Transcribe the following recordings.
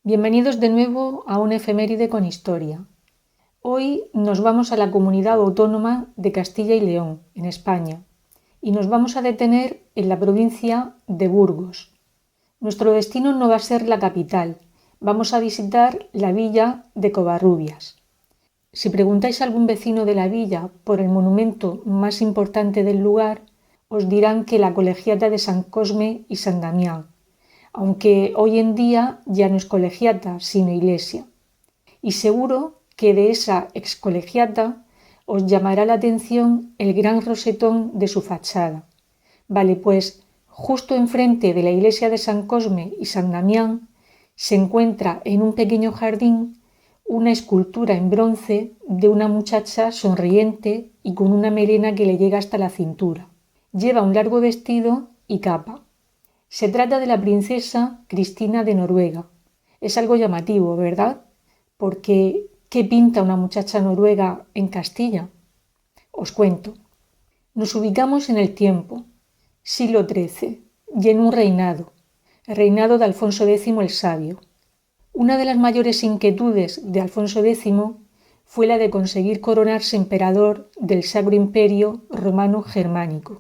Bienvenidos de nuevo a una efeméride con historia. Hoy nos vamos a la comunidad autónoma de Castilla y León, en España, y nos vamos a detener en la provincia de Burgos. Nuestro destino no va a ser la capital, vamos a visitar la villa de Covarrubias. Si preguntáis a algún vecino de la villa por el monumento más importante del lugar, os dirán que la colegiata de San Cosme y San Damián, aunque hoy en día ya no es colegiata, sino iglesia. Y seguro que de esa excolegiata os llamará la atención el gran rosetón de su fachada. Vale, pues justo enfrente de la iglesia de San Cosme y San Damián se encuentra en un pequeño jardín una escultura en bronce de una muchacha sonriente y con una melena que le llega hasta la cintura. Lleva un largo vestido y capa. Se trata de la princesa Cristina de Noruega. Es algo llamativo, ¿verdad? Porque, ¿qué pinta una muchacha noruega en Castilla? Os cuento. Nos ubicamos en el tiempo, siglo XIII, y en un reinado, el reinado de Alfonso X el Sabio. Una de las mayores inquietudes de Alfonso X fue la de conseguir coronarse emperador del Sacro Imperio Romano Germánico.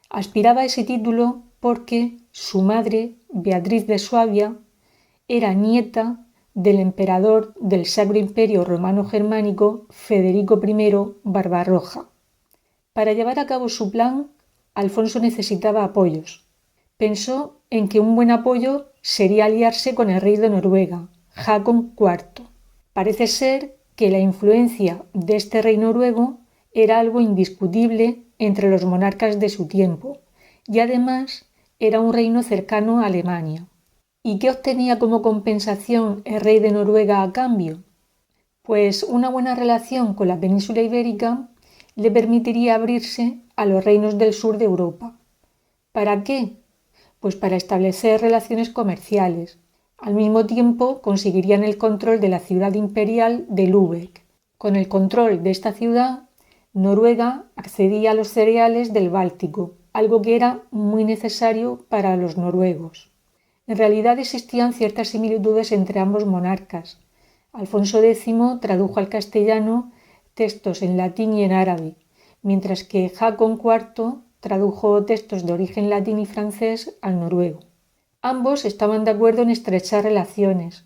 Aspiraba a ese título porque su madre, Beatriz de Suabia, era nieta del emperador del Sacro Imperio Romano Germánico Federico I Barbarroja. Para llevar a cabo su plan, Alfonso necesitaba apoyos. Pensó en que un buen apoyo sería aliarse con el rey de Noruega, Haakon IV. Parece ser que la influencia de este rey noruego era algo indiscutible entre los monarcas de su tiempo, y además era un reino cercano a Alemania. ¿Y qué obtenía como compensación el rey de Noruega a cambio? Pues una buena relación con la península ibérica le permitiría abrirse a los reinos del sur de Europa. ¿Para qué? Pues para establecer relaciones comerciales. Al mismo tiempo conseguirían el control de la ciudad imperial de Lübeck. Con el control de esta ciudad, Noruega accedía a los cereales del Báltico, algo que era muy necesario para los noruegos. En realidad existían ciertas similitudes entre ambos monarcas. Alfonso X tradujo al castellano textos en latín y en árabe, mientras que Haakon IV tradujo textos de origen latín y francés al noruego. Ambos estaban de acuerdo en estrechar relaciones,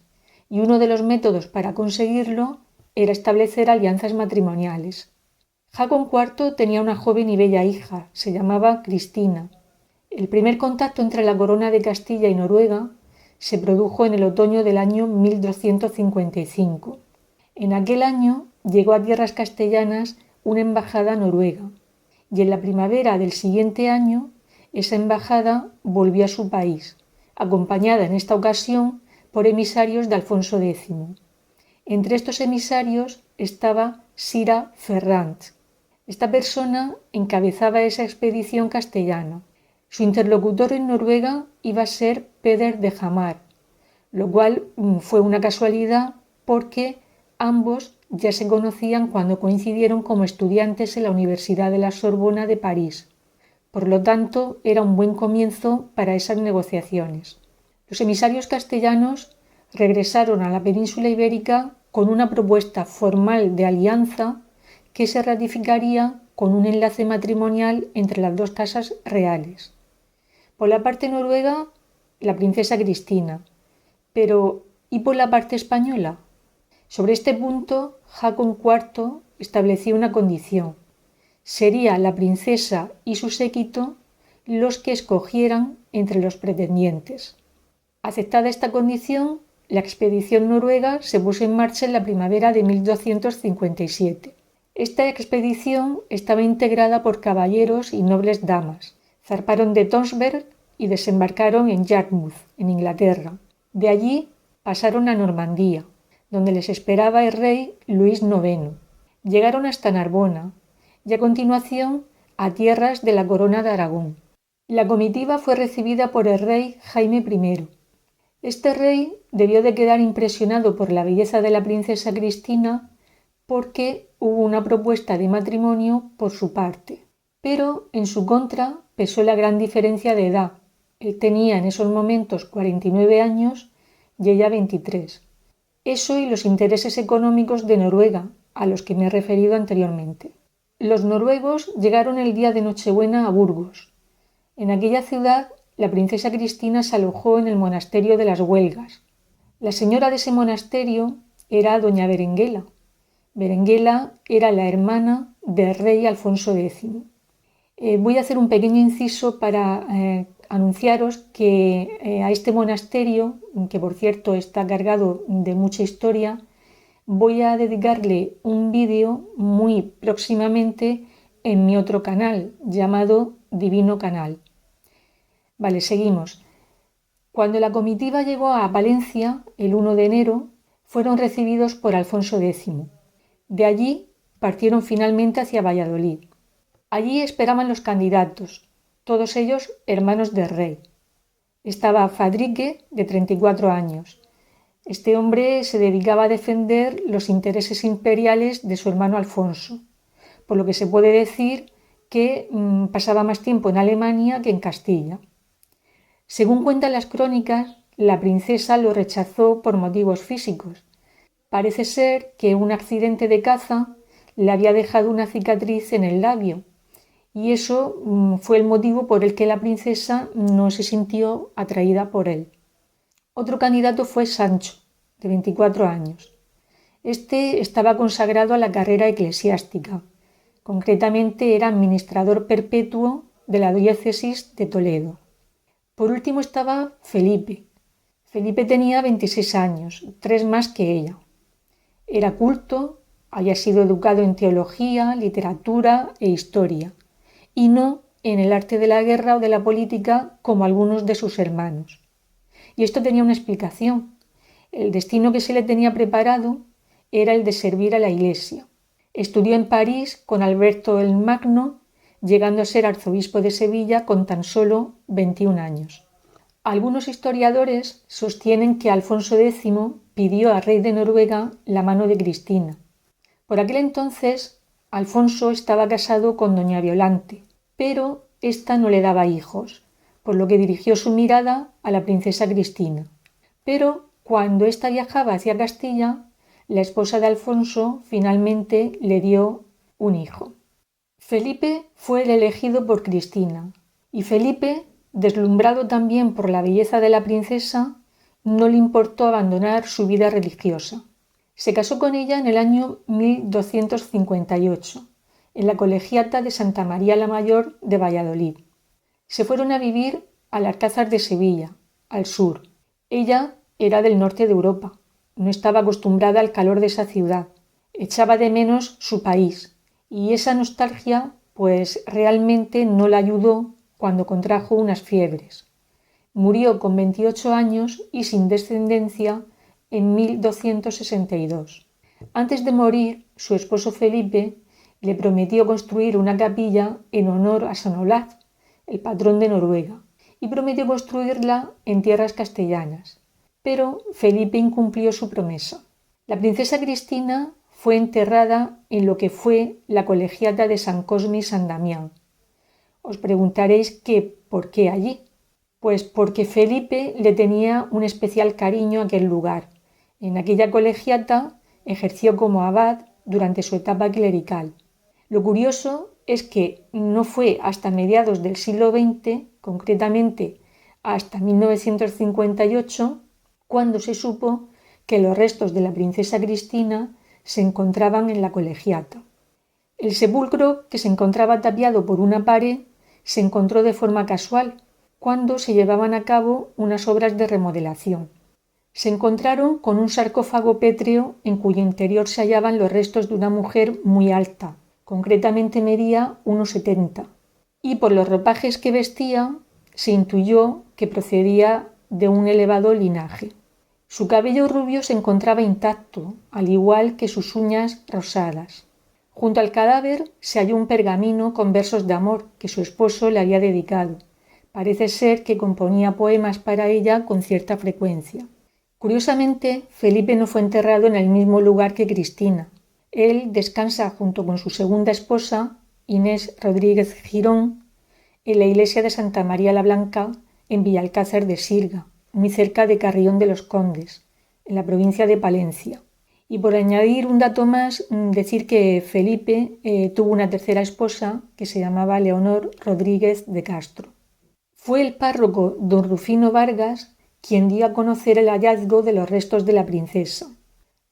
y uno de los métodos para conseguirlo era establecer alianzas matrimoniales. Haakon IV tenía una joven y bella hija, se llamaba Cristina. El primer contacto entre la corona de Castilla y Noruega se produjo en el otoño del año 1255. En aquel año llegó a tierras castellanas una embajada noruega, y en la primavera del siguiente año esa embajada volvió a su país, acompañada en esta ocasión por emisarios de Alfonso X. Entre estos emisarios estaba Sira Ferrand. Esta persona encabezaba esa expedición castellana. Su interlocutor en Noruega iba a ser Peder de Hamar, lo cual fue una casualidad porque ambos ya se conocían cuando coincidieron como estudiantes en la Universidad de la Sorbona de París. Por lo tanto, era un buen comienzo para esas negociaciones. Los emisarios castellanos regresaron a la península ibérica con una propuesta formal de alianza que se ratificaría con un enlace matrimonial entre las dos casas reales. Por la parte noruega, la princesa Cristina. Pero, ¿y por la parte española? Sobre este punto, Haakon IV estableció una condición. Sería la princesa y su séquito los que escogieran entre los pretendientes. Aceptada esta condición, la expedición noruega se puso en marcha en la primavera de 1257. Esta expedición estaba integrada por caballeros y nobles damas. Zarparon de Tonsberg y desembarcaron en Yarmouth, en Inglaterra. De allí pasaron a Normandía, donde les esperaba el rey Luis IX. Llegaron hasta Narbona y a continuación a tierras de la corona de Aragón. La comitiva fue recibida por el rey Jaime I. Este rey debió de quedar impresionado por la belleza de la princesa Cristina porque hubo una propuesta de matrimonio por su parte. Pero en su contra pesó la gran diferencia de edad. Él tenía en esos momentos 49 años, y ella 23. Eso y los intereses económicos de Noruega, a los que me he referido anteriormente. Los noruegos llegaron el día de Nochebuena a Burgos. En aquella ciudad, la princesa Cristina se alojó en el monasterio de las Huelgas. La señora de ese monasterio era doña Berenguela. Berenguela era la hermana del rey Alfonso X. Voy a hacer un pequeño inciso para anunciaros que a este monasterio, que por cierto está cargado de mucha historia, voy a dedicarle un vídeo muy próximamente en mi otro canal llamado Divino Canal. Vale, seguimos. Cuando la comitiva llegó a Valencia el 1 de enero, fueron recibidos por Alfonso X. De allí partieron finalmente hacia Valladolid. Allí esperaban los candidatos, todos ellos hermanos del rey. Estaba Fadrique, de 34 años. Este hombre se dedicaba a defender los intereses imperiales de su hermano Alfonso, por lo que se puede decir que pasaba más tiempo en Alemania que en Castilla. Según cuentan las crónicas, la princesa lo rechazó por motivos físicos. Parece ser que un accidente de caza le había dejado una cicatriz en el labio, y eso fue el motivo por el que la princesa no se sintió atraída por él. Otro candidato fue Sancho, de 24 años. Este estaba consagrado a la carrera eclesiástica. Concretamente era administrador perpetuo de la diócesis de Toledo. Por último estaba Felipe. Felipe tenía 26 años, 3 más que ella. Era culto, había sido educado en teología, literatura e historia, y no en el arte de la guerra o de la política como algunos de sus hermanos. Y esto tenía una explicación. El destino que se le tenía preparado era el de servir a la Iglesia. Estudió en París con Alberto el Magno, llegando a ser arzobispo de Sevilla con tan solo 21 años. Algunos historiadores sostienen que Alfonso X pidió al rey de Noruega la mano de Cristina. Por aquel entonces, Alfonso estaba casado con doña Violante, pero ésta no le daba hijos, por lo que dirigió su mirada a la princesa Cristina. Pero cuando ésta viajaba hacia Castilla, la esposa de Alfonso finalmente le dio un hijo. Felipe fue el elegido por Cristina, y Felipe, deslumbrado también por la belleza de la princesa, no le importó abandonar su vida religiosa. Se casó con ella en el año 1258, en la colegiata de Santa María la Mayor de Valladolid. Se fueron a vivir al Alcázar de Sevilla, al sur. Ella era del norte de Europa, no estaba acostumbrada al calor de esa ciudad, echaba de menos su país, y esa nostalgia pues realmente no la ayudó cuando contrajo unas fiebres. Murió con 28 años y sin descendencia en 1262. Antes de morir, su esposo Felipe le prometió construir una capilla en honor a San Olaf, el patrón de Noruega, y prometió construirla en tierras castellanas. Pero Felipe incumplió su promesa. La princesa Cristina fue enterrada en lo que fue la colegiata de San Cosme y San Damián. Os preguntaréis que ¿por qué allí? Pues porque Felipe le tenía un especial cariño a aquel lugar. En aquella colegiata ejerció como abad durante su etapa clerical. Lo curioso es que no fue hasta mediados del siglo XX, concretamente hasta 1958, cuando se supo que los restos de la princesa Cristina se encontraban en la colegiata. El sepulcro, que se encontraba tapiado por una pared, se encontró de forma casual cuando se llevaban a cabo unas obras de remodelación. Se encontraron con un sarcófago pétreo en cuyo interior se hallaban los restos de una mujer muy alta, concretamente medía 1,70, y por los ropajes que vestía se intuyó que procedía de un elevado linaje. Su cabello rubio se encontraba intacto, al igual que sus uñas rosadas. Junto al cadáver se halló un pergamino con versos de amor que su esposo le había dedicado. Parece ser que componía poemas para ella con cierta frecuencia. Curiosamente, Felipe no fue enterrado en el mismo lugar que Cristina. Él descansa junto con su segunda esposa, Inés Rodríguez Girón, en la iglesia de Santa María la Blanca, en Villalcázar de Sirga, muy cerca de Carrión de los Condes, en la provincia de Palencia. Y por añadir un dato más, decir que Felipe tuvo una tercera esposa que se llamaba Leonor Rodríguez de Castro. Fue el párroco don Rufino Vargas quien dio a conocer el hallazgo de los restos de la princesa.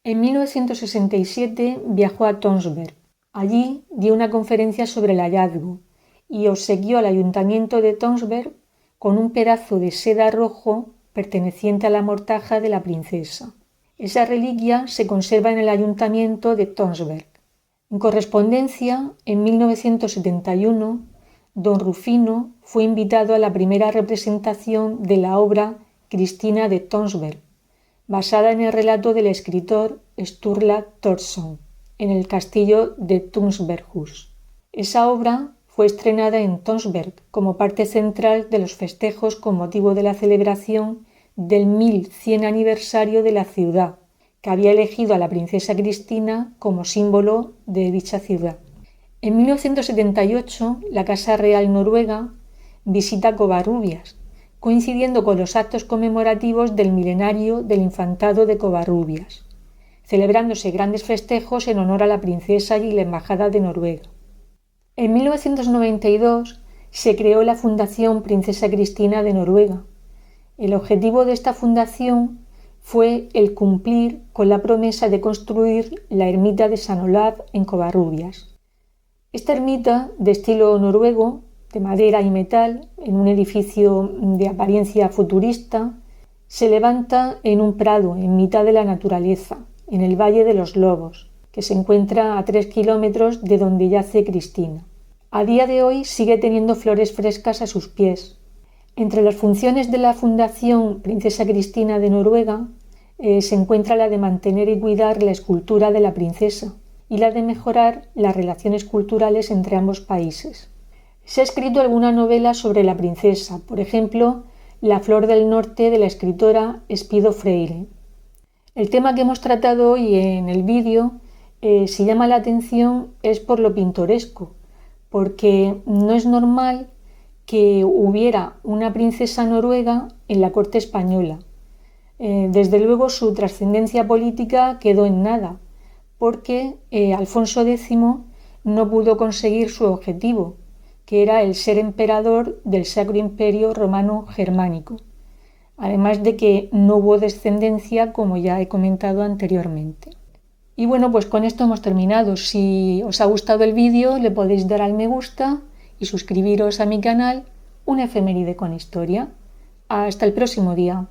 En 1967 viajó a Tonsberg. Allí dio una conferencia sobre el hallazgo y obsequió al ayuntamiento de Tonsberg con un pedazo de seda rojo perteneciente a la mortaja de la princesa. Esa reliquia se conserva en el ayuntamiento de Tonsberg. En correspondencia, en 1971, don Rufino fue invitado a la primera representación de la obra Cristina de Tonsberg, basada en el relato del escritor Sturla Thorson, en el castillo de Tungsberghus. Esa obra fue estrenada en Tonsberg como parte central de los festejos con motivo de la celebración del 1100 aniversario de la ciudad, que había elegido a la princesa Cristina como símbolo de dicha ciudad. En 1978, la Casa Real Noruega visita Covarrubias, coincidiendo con los actos conmemorativos del milenario del infantado de Covarrubias, celebrándose grandes festejos en honor a la princesa y la Embajada de Noruega. En 1992 se creó la Fundación Princesa Cristina de Noruega. El objetivo de esta fundación fue el cumplir con la promesa de construir la ermita de San Olav en Covarrubias. Esta ermita, de estilo noruego, de madera y metal, en un edificio de apariencia futurista, se levanta en un prado en mitad de la naturaleza, en el Valle de los Lobos, que se encuentra a 3 kilómetros de donde yace Cristina. A día de hoy sigue teniendo flores frescas a sus pies. Entre las funciones de la Fundación Princesa Cristina de Noruega se encuentra la de mantener y cuidar la escultura de la princesa y la de mejorar las relaciones culturales entre ambos países. Se ha escrito alguna novela sobre la princesa, por ejemplo, La flor del norte de la escritora Espido Freire. El tema que hemos tratado hoy en el vídeo, si llama la atención, es por lo pintoresco, porque no es normal que hubiera una princesa noruega en la corte española. Desde luego su trascendencia política quedó en nada, porque Alfonso X no pudo conseguir su objetivo, que era el ser emperador del Sacro Imperio Romano Germánico, además de que no hubo descendencia, como ya he comentado anteriormente. Y bueno, pues con esto hemos terminado. Si os ha gustado el vídeo, le podéis dar al me gusta y suscribiros a mi canal, Una efeméride con historia. Hasta el próximo día.